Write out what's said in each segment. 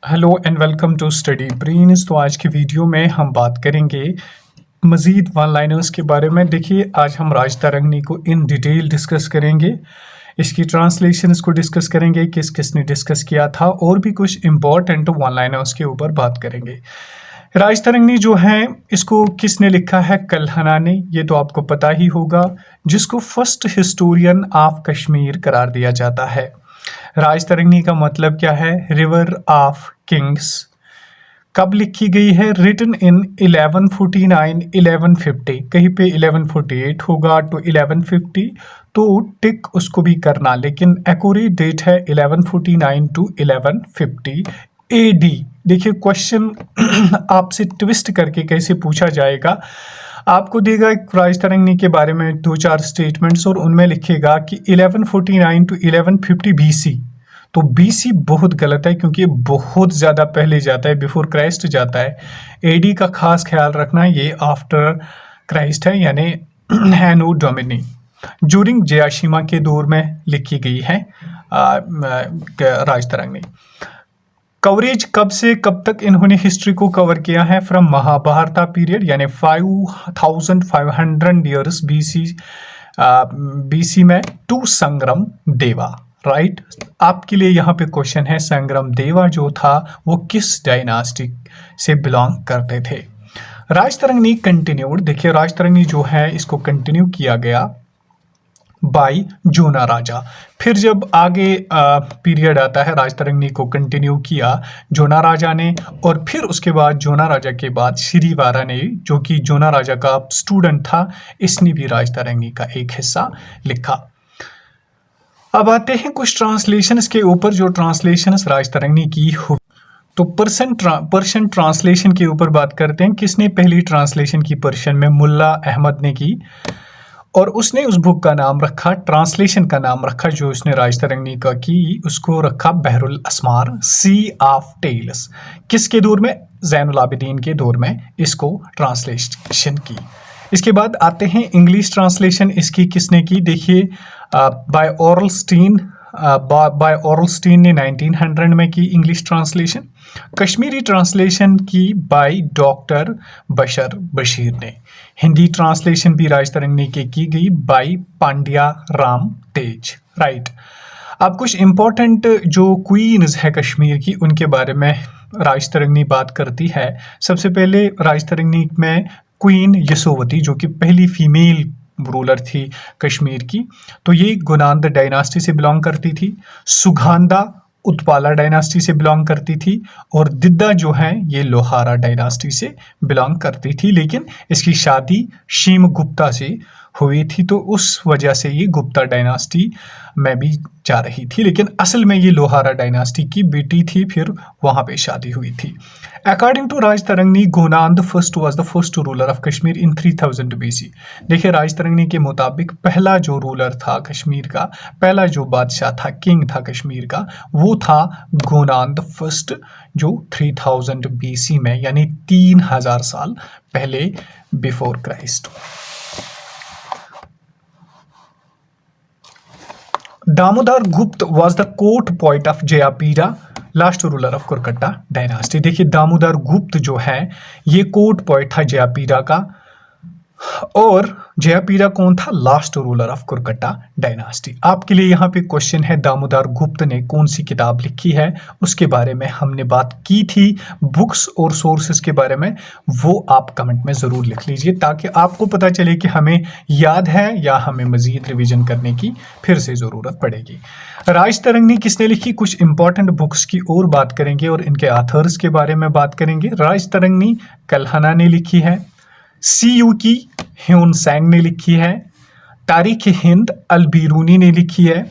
Hello and welcome to study brains. तो आज की वीडियो में हम बात करेंगे मज़ीद वन लाइनर्स के बारे में। देखिए, आज हम राज तरंगनी को इन डिटेल डिस्कस करेंगे, इसकी ट्रांसलेशंस को डिस्कस करेंगे, किस किसने डिस्कस किया था, और भी कुछ इम्पॉर्टेंट वन लाइनर्स के ऊपर बात करेंगे। राज तरंगनी जो है, इसको किसने लिखा है? कल्हना ने। ये तो आपको पता ही होगा, जिसको फर्स्ट हिस्टोरियन ऑफ कश्मीर करार दिया जाता है। राज तरंगनी का मतलब क्या है? River of kings. कब लिखी गई है? Written in 1149 1150। कहीं पे 1148 होगा तो 1150, तो टिक उसको भी करना, लेकिन एक्यूरेट डेट है 1149 टू 1150 एडी। देखिए, क्वेश्चन आपसे ट्विस्ट करके कैसे पूछा जाएगा। आपको देगा राज तरंगनी के बारे में दो चार स्टेटमेंट्स और उनमें लिखेगा कि 1149 टू 1150 बीसी। तो बीसी बहुत गलत है, क्योंकि बहुत ज़्यादा पहले जाता है, बिफोर क्राइस्ट जाता है। एडी का खास ख्याल रखना, ये आफ्टर क्राइस्ट है, यानी एनो डोमिनी। जूरिंग जयाशिमा के दौर में लिखी गई है राज तरंगनी। कवरेज कब से कब तक इन्होंने हिस्ट्री को कवर किया है? फ्रॉम महाभारता पीरियड, यानी 5500 ईयर्स बीसी में, टू संग्राम देवा। राइट, आपके लिए यहाँ पे क्वेश्चन है, संग्राम देवा जो था वो किस डायनास्टी से बिलोंग करते थे? राज तरंगनी कंटिन्यूड। देखिए, राज तरंगनी जो है इसको कंटिन्यू किया गया बाई जोना राजा। फिर जब आगे पीरियड आता है, राज तरंगनी को कंटिन्यू किया जोना राजा ने, और फिर उसके बाद जोना राजा के बाद श्रीवारा ने, जो कि जोना राजा का स्टूडेंट था, इसने भी राज तरंगनी का एक हिस्सा लिखा। अब आते हैं कुछ ट्रांसलेशंस के ऊपर, जो ट्रांसलेशंस राज तरंगनी की हो। तो पर्शियन ट्रांसलेशन के ऊपर बात करते हैं। किसने पहली ट्रांसलेशन की पर्शियन में? मुल्ला अहमद ने की, और उसने उस बुक का नाम रखा, ट्रांसलेशन का नाम रखा जो उसने राज तरंगनी का की, उसको रखा बहरुल अस्मार, सी ऑफ टेल्स। किसके दौर में? ज़ैनुल आबिदीन के दौर में इसको ट्रांसलेशन की। इसके बाद आते हैं इंग्लिश ट्रांसलेशन। इसकी किसने की? देखिए, बाय ऑरलस्टीन ने 1900 में की इंग्लिश ट्रांसलेशन। कश्मीरी ट्रांसलेशन की बाय डॉक्टर बशर बशीर ने। हिंदी ट्रांसलेशन भी राज तरंगनी की गई बाय पांड्या राम तेज। राइट, अब कुछ इंपॉर्टेंट जो क्वीन्स है कश्मीर की, उनके बारे में राज तरंगनी बात करती है। सबसे पहले राज तरंगनी में क्वीन यशोवती, जो कि पहली फीमेल रूलर थी कश्मीर की, तो ये गुनांद डायनास्टी से बिलोंग करती थी। सुगंधा उत्पाला डायनास्टी से बिलोंग करती थी, और दिद्दा जो है ये लोहारा डायनास्टी से बिलोंग करती थी, लेकिन इसकी शादी शीम गुप्ता से हुई थी, तो उस वजह से ये गुप्ता डायनास्टी में भी जा रही थी, लेकिन असल में ये लोहारा डायनास्टी की बेटी थी, फिर वहाँ पे शादी हुई थी। According to Rajatarangini, Gonanda first was the first ruler of Kashmir in 3000 BC. देखिए, राज तरंगनी के मुताबिक पहला जो रूलर था कश्मीर का, पहला जो बादशाह था, किंग था कश्मीर का, वो था गोनांद फर्स्ट, जो 3000 बीसी में, यानी 3000 साल पहले, before Christ. Damodar Gupta was the court poet of Jayapida, last ruler of Karkota dynasty. देखिए, दामोदर गुप्त जो है ये कोर्ट पॉइंट था जयापीरा का, और जयापीरा कौन था? Last ruler of Karkota dynasty. आपके लिए यहाँ पे क्वेश्चन है, दामोदर गुप्त ने कौन सी किताब लिखी है? उसके बारे में हमने बात की थी, बुक्स और सोर्सेस के बारे में, वो आप कमेंट में ज़रूर लिख लीजिए, ताकि आपको पता चले कि हमें याद है या हमें मज़ीद रिवीजन करने की फिर से ज़रूरत पड़ेगी। राज तरंगनी किसने लिखी? कुछ इंपॉर्टेंट बुक्स की और बात करेंगे, और इनके ऑथर्स के बारे में बात करेंगे। राज तरंगनी कल्हना ने लिखी है, सीयू की ह्यून सैंग ने लिखी है, तारीख हिंद अल बीरूनी ने लिखी है,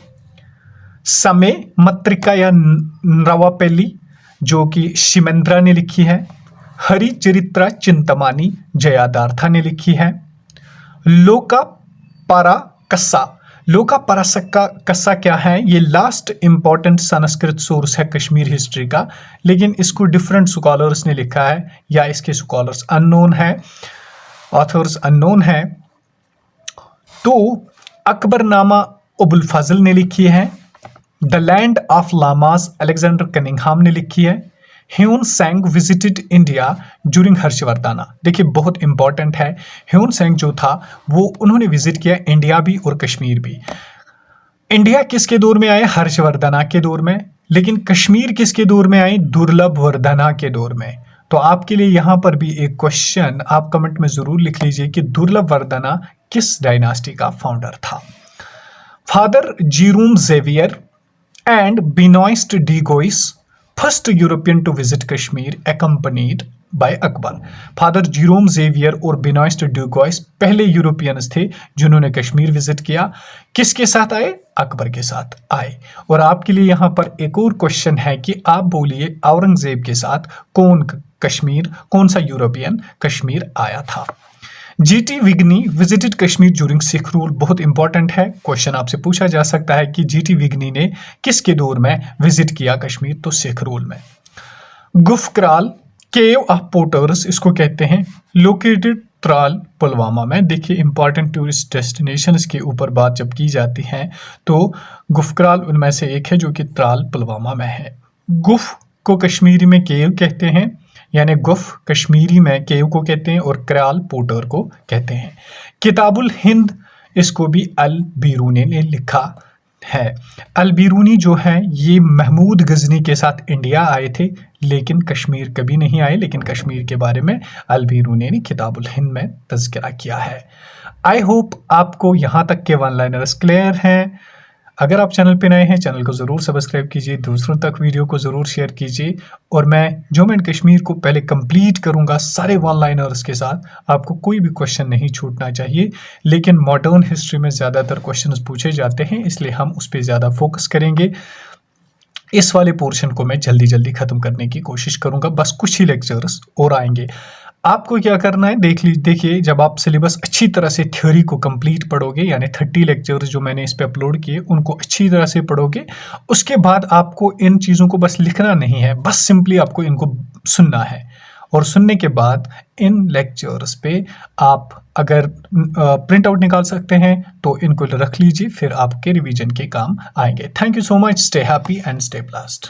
समय मत्रिका या नवापेली जो कि शिमेंद्रा ने लिखी है, हरि चरित्रा चिंतमानी जयादार्था ने लिखी है, लोका पारा कस्सा। लोका पारासक्का कस्सा क्या है? ये लास्ट इंपॉर्टेंट संस्कृत सोर्स है कश्मीर हिस्ट्री का, लेकिन इसको डिफरेंट स्कॉलर्स ने लिखा है, या इसके स्कॉलर्स अननोन है, ऑथर्स अननोन है। तो अकबरनामा अबुल फजल ने लिखी है, the land of lamas Alexander Cunningham ने लिखी है, Hiuen Tsang visited India during Harshavardhana. देखिए बहुत इंपॉर्टेंट है, ह्यून सैंग जो था वो उन्होंने विजिट किया इंडिया भी और कश्मीर भी। इंडिया किसके दौर में आए? हर्षवर्धना के दौर में। लेकिन कश्मीर किसके दौर में आई? दुर्लभ वर्धना के दौर में। तो आपके लिए यहां पर भी एक क्वेश्चन आप कमेंट में जरूर लिख लीजिए कि दुर्लभ वर्धना किस डायनास्टी का फाउंडर था। Father Jerome Xavier and Benoist de Goes first European to visit Kashmir accompanied by Akbar. Father Jerome Xavier और बिनॉइस्ट डी गोइस पहले यूरोपियंस थे जिन्होंने कश्मीर विजिट किया। किसके साथ आए? अकबर के साथ आए। और आपके लिए यहां पर एक और क्वेश्चन है कि आप बोलिए औरंगजेब के साथ कौन सा यूरोपियन कश्मीर आया था। GT Vigne visited Kashmir during Sikh rule. बहुत इंपॉर्टेंट है, क्वेश्चन आपसे पूछा जा सकता है कि जीटी विगनी ने किसके दौर में विजिट किया कश्मीर? तो सिख रूल में। गुफक्राल केव ऑफ पोर्टर्स इसको कहते हैं, लोकेटेड त्राल पुलवामा में। देखिए इंपॉर्टेंट टूरिस्ट डेस्टिनेशंस के ऊपर बात जब की जाती है तो गुफक्राल उनमें से एक है जो कि त्राल पुलवामा में है। गुफ को कश्मीरी में केव कहते हैं, यानी गुफ कश्मीरी में केव को कहते हैं और क्राल पोर्टर को कहते हैं। किताबुल हिंद इसको भी अल बिरूनी ने लिखा है। अल बिरूनी जो है ये महमूद गजनी के साथ इंडिया आए थे लेकिन कश्मीर कभी नहीं आए, लेकिन कश्मीर के बारे में अल बिरूनी ने किताबुल हिंद में तज़किरा किया है। आई होप आपको यहाँ तक के वन लाइनर्स क्लियर हैं। अगर आप चैनल पे नए हैं चैनल को ज़रूर सब्सक्राइब कीजिए, दूसरों तक वीडियो को ज़रूर शेयर कीजिए। और मैं जम्मू एंड कश्मीर को पहले कंप्लीट करूंगा सारे वन लाइनर्स के साथ, आपको कोई भी क्वेश्चन नहीं छूटना चाहिए। लेकिन मॉडर्न हिस्ट्री में ज़्यादातर क्वेश्चंस पूछे जाते हैं इसलिए हम उस पर ज़्यादा फोकस करेंगे। इस वाले पोर्शन को मैं जल्दी जल्दी ख़त्म करने की कोशिश करूंगा, बस कुछ ही लेक्चर्स और आएंगे। आपको क्या करना है देखिए, जब आप सिलेबस अच्छी तरह से थ्योरी को कंप्लीट पढ़ोगे, यानी 30 लेक्चर्स जो मैंने इस पे अपलोड किए उनको अच्छी तरह से पढ़ोगे, उसके बाद आपको इन चीज़ों को बस लिखना नहीं है, बस सिंपली आपको इनको सुनना है। और सुनने के बाद इन लेक्चर्स पे आप अगर प्रिंट आउट निकाल सकते हैं तो इनको रख लीजिए, फिर आपके रिवीजन के काम आएंगे। Thank you so much, stay happy and stay blessed.